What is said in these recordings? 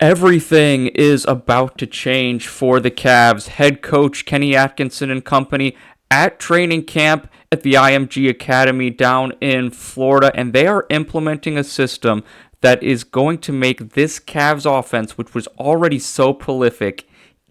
Everything is about to change for the Cavs. Head coach Kenny Atkinson and company at training camp at the IMG Academy down in Florida, and they are implementing a system that is going to make this Cavs offense, which was already so prolific,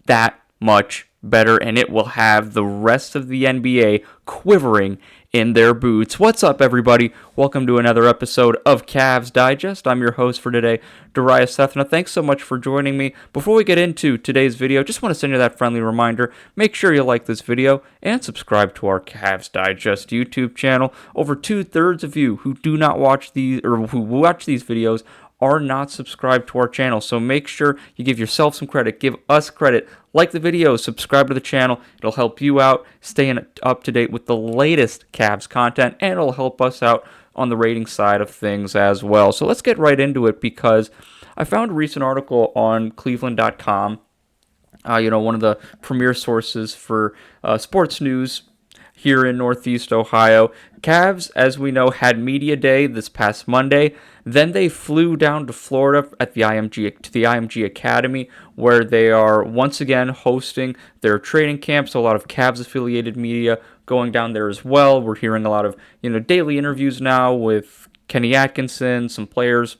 that much better, and it will have the rest of the NBA quivering in their boots. What's up, everybody? Welcome to another episode of Cavs Digest. I'm your host for today, Darayus Sethna. Thanks so much for joining me. Before we get into today's video, just want to send you that friendly reminder. Make sure you like this video and subscribe to our Cavs Digest YouTube channel. Over 2/3 of you who do not watch these, or who watch these videos, are not subscribed to our channel. So make sure you give yourself some credit, give us credit, like the video, subscribe to the channel. It'll help you out, staying up to date with the latest Cavs content, and it'll help us out on the rating side of things as well. So let's get right into it, because I found a recent article on Cleveland.com, one of the premier sources for sports news here in Northeast Ohio. Cavs, as we know, had media day this past Monday. Then they flew down to Florida at the IMG Academy, where they are once again hosting their training camp. So a lot of Cavs affiliated media going down there as well. We're hearing a lot of daily interviews now with Kenny Atkinson, some players.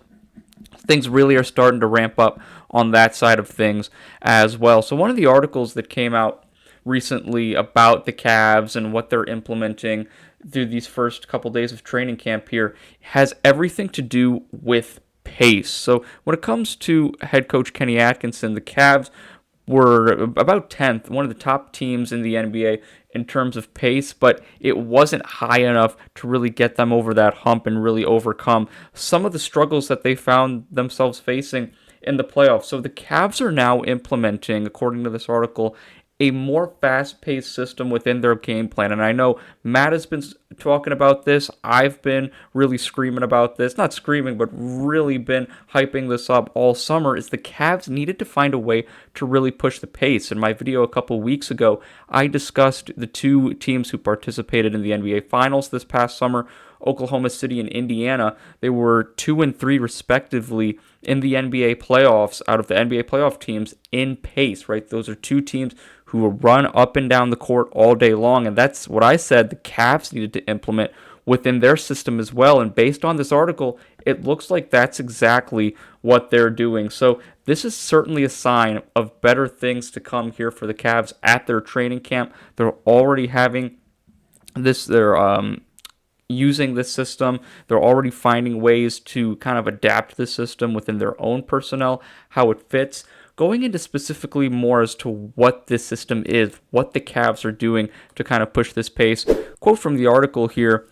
Things really are starting to ramp up on that side of things as well. So one of the articles that came out recently about the Cavs and what they're implementing through these first couple days of training camp here has everything to do with pace. So when it comes to head coach Kenny Atkinson, the Cavs were about 10th, one of the top teams in the NBA in terms of pace, but it wasn't high enough to really get them over that hump and really overcome some of the struggles that they found themselves facing in the playoffs. So the Cavs are now implementing, according to this article, a more fast-paced system within their game plan. And I know Matt has been talking about this. I've been really screaming about this. Not screaming, but really been hyping this up all summer, is the Cavs needed to find a way to really push the pace. In my video a couple weeks ago, I discussed the two teams who participated in the NBA Finals this past summer, Oklahoma City and Indiana. They were 2 and 3 respectively in the NBA playoffs, out of the NBA playoff teams in pace, right? Those are two teams who will run up and down the court all day long, and that's what I said the Cavs needed to implement within their system as well. And based on this article, it looks like that's exactly what they're doing. So this is certainly a sign of better things to come here for the Cavs at their training camp. They're already having this, they're using this system. They're already finding ways to kind of adapt the system within their own personnel, how it fits. Going into specifically more as to what this system is, what the Cavs are doing to kind of push this pace. Quote from the article here,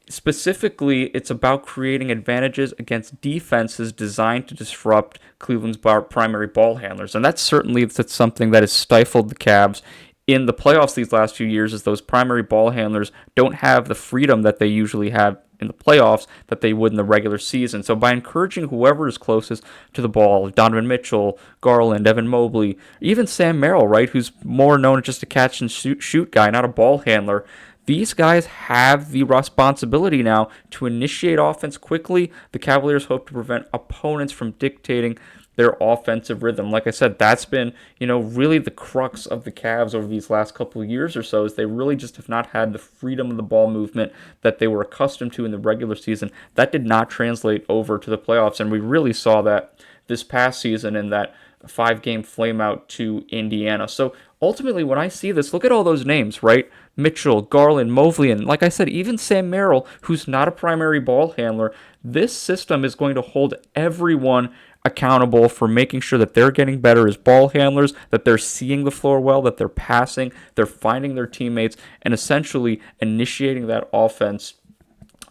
specifically, it's about creating advantages against defenses designed to disrupt Cleveland's primary ball handlers. And that's something that has stifled the Cavs in the playoffs these last few years, is those primary ball handlers don't have the freedom that they usually have in the playoffs that they would in the regular season. So by encouraging whoever is closest to the ball, Donovan Mitchell, Garland, Evan Mobley, even Sam Merrill, right, who's more known as just a catch and shoot guy, not a ball handler, these guys have the responsibility now to initiate offense quickly. The Cavaliers hope to prevent opponents from dictating their offensive rhythm. Like I said, that's been, really the crux of the Cavs over these last couple of years or so, is they really just have not had the freedom of the ball movement that they were accustomed to in the regular season. That did not translate over to the playoffs, and we really saw that this past season in that 5-game flameout to Indiana. So ultimately, when I see this, look at all those names, right? Mitchell, Garland, Mobley, and like I said, even Sam Merrill, who's not a primary ball handler. This system is going to hold everyone accountable for making sure that they're getting better as ball handlers, that they're seeing the floor well, that they're passing, they're finding their teammates, and essentially initiating that offense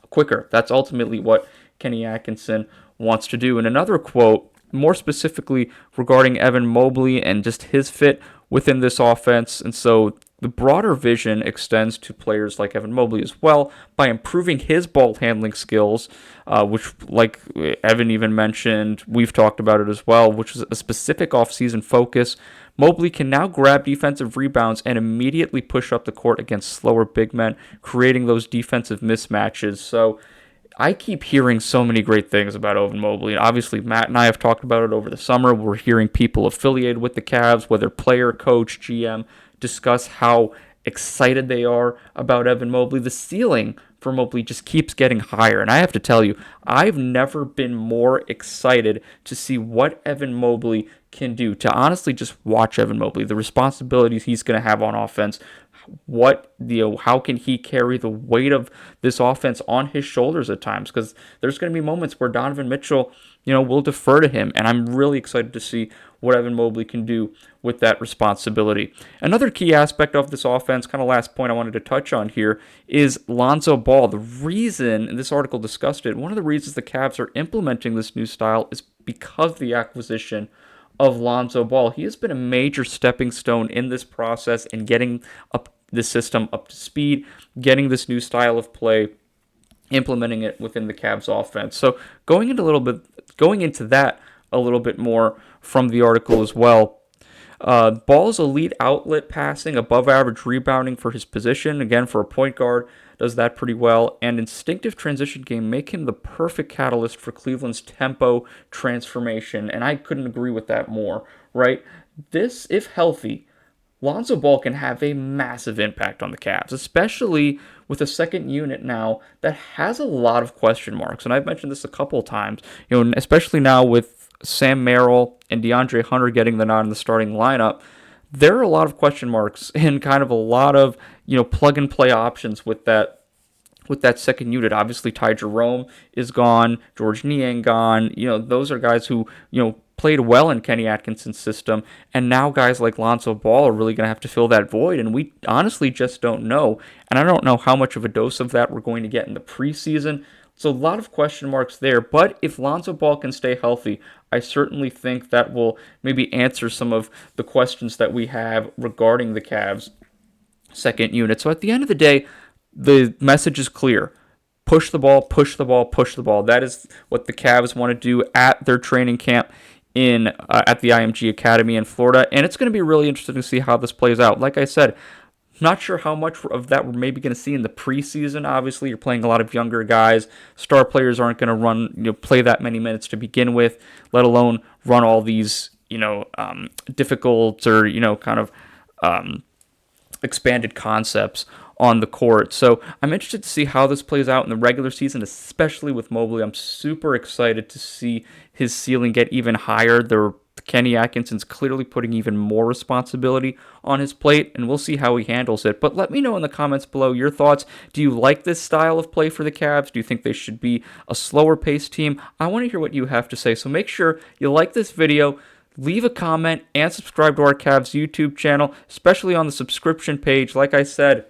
quicker. That's ultimately what Kenny Atkinson wants to do. And another quote, more specifically regarding Evan Mobley and just his fit within this offense. And so the broader vision extends to players like Evan Mobley as well by improving his ball handling skills, which, like Evan even mentioned, we've talked about it as well, which is a specific offseason focus. Mobley can now grab defensive rebounds and immediately push up the court against slower big men, creating those defensive mismatches. So I keep hearing so many great things about Evan Mobley. Obviously, Matt and I have talked about it over the summer. We're hearing people affiliated with the Cavs, whether player, coach, GM, discuss how excited they are about Evan Mobley. The ceiling for Mobley just keeps getting higher. And I have to tell you, I've never been more excited to see what Evan Mobley can do, to honestly just watch Evan Mobley, the responsibilities he's going to have on offense, how can he carry the weight of this offense on his shoulders at times, because there's going to be moments where Donovan Mitchell will defer to him, and I'm really excited to see what Evan Mobley can do with that responsibility. Another key aspect of this offense, kind of last point I wanted to touch on here, is Lonzo Ball. The reason, and this article discussed it, one of the reasons the Cavs are implementing this new style is because of the acquisition of Lonzo Ball. He has been a major stepping stone in this process and getting up the system up to speed, getting this new style of play, implementing it within the Cavs offense. So going into that a little bit more from the article as well. Ball's elite outlet passing, above average rebounding for his position, again for a point guard, does that pretty well, and instinctive transition game make him the perfect catalyst for Cleveland's tempo transformation, and I couldn't agree with that more, right? This, if healthy, Lonzo Ball can have a massive impact on the Cavs, especially with a second unit now that has a lot of question marks, and I've mentioned this a couple of times, especially now with Sam Merrill and DeAndre Hunter getting the nod in the starting lineup. There are a lot of question marks and kind of a lot of plug and play options with that second unit. Obviously, Ty Jerome is gone, George Niang gone. Those are guys who played well in Kenny Atkinson's system, and now guys like Lonzo Ball are really going to have to fill that void, and we honestly just don't know. And I don't know how much of a dose of that we're going to get in the preseason. So a lot of question marks there, but if Lonzo Ball can stay healthy, I certainly think that will maybe answer some of the questions that we have regarding the Cavs' second unit. So at the end of the day, the message is clear. Push the ball, push the ball, push the ball. That is what the Cavs want to do at their training camp at the IMG Academy in Florida, and it's going to be really interesting to see how this plays out. Like I said, not sure how much of that we're maybe going to see in the preseason. Obviously, you're playing a lot of younger guys. Star players aren't going to play that many minutes to begin with, let alone run all these, difficult or, kind of expanded concepts on the court. So I'm interested to see how this plays out in the regular season, especially with Mobley. I'm super excited to see his ceiling get even higher. Kenny Atkinson's clearly putting even more responsibility on his plate, and we'll see how he handles it. But let me know in the comments below your thoughts. Do you like this style of play for the Cavs? Do you think they should be a slower paced team? I want to hear what you have to say, so make sure you like this video, leave a comment, and subscribe to our Cavs YouTube channel, especially on the subscription page. Like I said,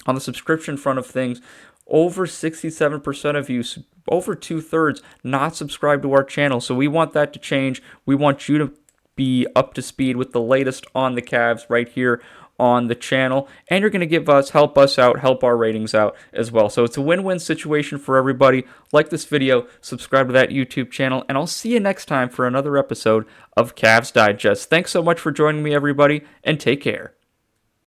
on the subscription front of things, over 67% of you, over 2/3, not subscribed to our channel. So we want that to change. We want you to be up to speed with the latest on the Cavs right here on the channel. And you're going to help us out, help our ratings out as well. So it's a win-win situation for everybody. Like this video, subscribe to that YouTube channel, and I'll see you next time for another episode of Cavs Digest. Thanks so much for joining me, everybody, and take care.